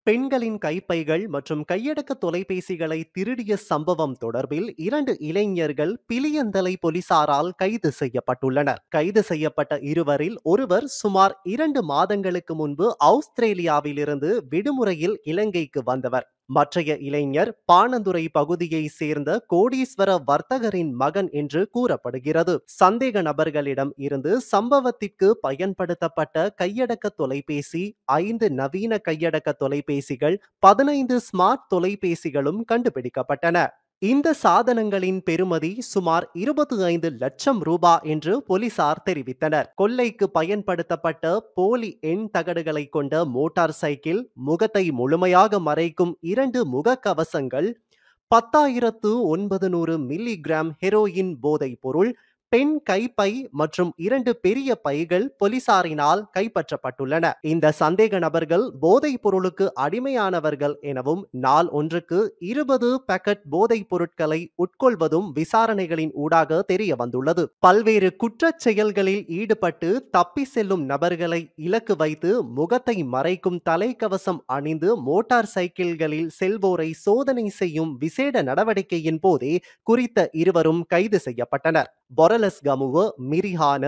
பெண்களின் கைப்பைகள் மற்றும் கையடக்க தொலைபேசிகளை திருடிய சம்பவம் தொடர்பில் 2 இளைஞர்கள் பிலியந்தலை போலீசாரால் கைது செய்யப்பட்டுள்ளனர். கைது செய்யப்பட்ட இருவரில் ஒருவர் சுமார் 2 மாதங்களுக்கு முன்பு ஆஸ்திரேலியாவிலிருந்து விடுமுறையில் இலங்கைக்கு வந்தவர். மற்றைய இளைஞர் பாணந்துறை பகுதியை சேர்ந்த கோடீஸ்வர வர்த்தகரின் மகன் என்று கூறப்படுகிறது. சந்தேக நபர்களிடம் இருந்து சம்பவத்திற்கு பயன்படுத்தப்பட்ட கையடக்க தொலைபேசி, 5 நவீன கையடக்க தொலைபேசிகள், 15 ஸ்மார்ட் தொலைபேசிகளும் கண்டுபிடிக்கப்பட்டன. இந்த சாதனங்களின் பெறுமதி சுமார் 25 லட்சம் ரூபாய் என்று போலீசார் தெரிவித்தனர். கொள்ளைக்கு பயன்படுத்தப்பட்ட போலி எண் தகடுகளை கொண்ட மோட்டார் சைக்கிள், முகத்தை முழுமையாக மறைக்கும் 2 முகக்கவசங்கள், 10,900 மில்லிகிராம் ஹெரோயின் போதைப் பொருள், பெண் கைப்பை மற்றும் 2 பெரிய பைகள் போலீசாரினால் கைப்பற்றப்பட்டுள்ளன. இந்த சந்தேக நபர்கள் போதைப் பொருளுக்கு அடிமையானவர்கள் எனவும் நாள் ஒன்றுக்கு 20 பாக்கெட் போதைப் பொருட்களை உட்கொள்வதும் விசாரணைகளின் ஊடாக தெரிய வந்துள்ளது. பல்வேறு குற்றச் செயல்களில் ஈடுபட்டு தப்பி செல்லும் நபர்களை இலக்கு வைத்து முகத்தை மறைக்கும் தலைக்கவசம் அணிந்து மோட்டார் சைக்கிள்களில் செல்வோரை சோதனை செய்யும் விசேட நடவடிக்கையின் போதே குறித்த இருவரும் கைது செய்யப்பட்டனர். பொரலஸ்கமுவ, மிரிஹான,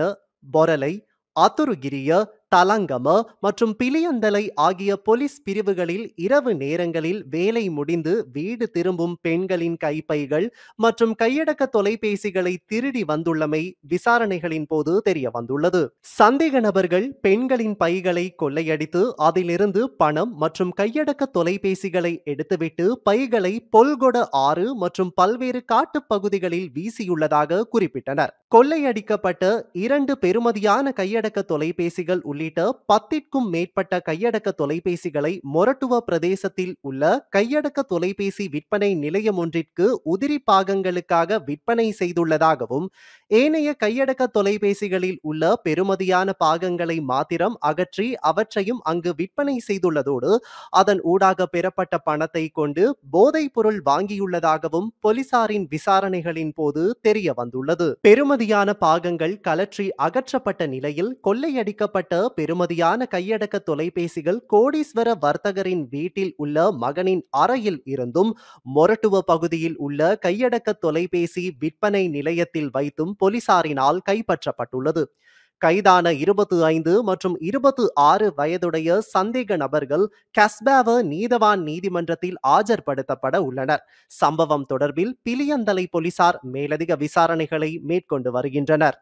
பொரலை, அத்துருகிரிய, தலங்கம மற்றும் பிலியந்தலை ஆகிய போலீஸ் பிரிவுகளில் இரவு நேரங்களில் வேலை முடிந்து வீடு திரும்பும் பெண்களின் கைப்பைகள் மற்றும் கையடக்க தொலைபேசிகளை திருடி வந்துள்ளமை விசாரணைகளின் போது தெரிய வந்துள்ளது. சந்தேக நபர்கள் பெண்களின் பைகளை கொள்ளையடித்து அதிலிருந்து பணம் மற்றும் கையடக்க தொலைபேசிகளை எடுத்துவிட்டு பைகளை பொல்கொட ஆறு மற்றும் பல்வேறு காட்டுப்பகுதிகளில் வீசியுள்ளதாக குறிப்பிட்டனர். கொள்ளையடிக்கப்பட்ட 2 பெறுமதியான கையடக்க தொலைபேசிகள் உள்ளிட்ட 10க்கும் மேற்பட்ட கையடக்க தொலைபேசிகளை மொரட்டுவ பிரதேசத்தில் உள்ள கையடக்க தொலைபேசி விற்பனை நிலையம் ஒன்றிற்கு உதிரி பாகங்களுக்காக விற்பனை செய்துள்ளதாகவும், ஏனைய கையடக்க தொலைபேசிகளில் உள்ள பெறுமதியான பாகங்களை மாத்திரம் அகற்றி அவற்றையும் அங்கு விற்பனை செய்துள்ளதோடு அதன் ஊடாக பெறப்பட்ட பணத்தை கொண்டு போதைப் பொருள் வாங்கியுள்ளதாகவும் போலீசாரின் விசாரணைகளின் போது தெரிய வந்துள்ளது. பெறுமதியான பாகங்கள் கலற்றி அகற்றப்பட்ட நிலையில் கொள்ளையடிக்கப்பட்ட பெறுமதியான கையடக்க தொலைபேசிகள் கோடீஸ்வர வர்த்தகரின் வீட்டில் உள்ள மகனின் அறையில் இருந்தும் மொரட்டுவ பகுதியில் உள்ள கையடக்க தொலைபேசி விற்பனை நிலையத்தில் வைத்தும் போலீசாரினால் கைப்பற்றப்பட்டுள்ளது. கைதான 25 மற்றும் 26 வயதுடைய சந்தேக நபர்கள் கஸ்பாவ நீதவான் நீதிமன்றத்தில் ஆஜர்படுத்தப்பட உள்ளனர். சம்பவம் தொடர்பில் பிலியந்தலை போலீசார் மேலதிக விசாரணைகளை மேற்கொண்டு வருகின்றனர்.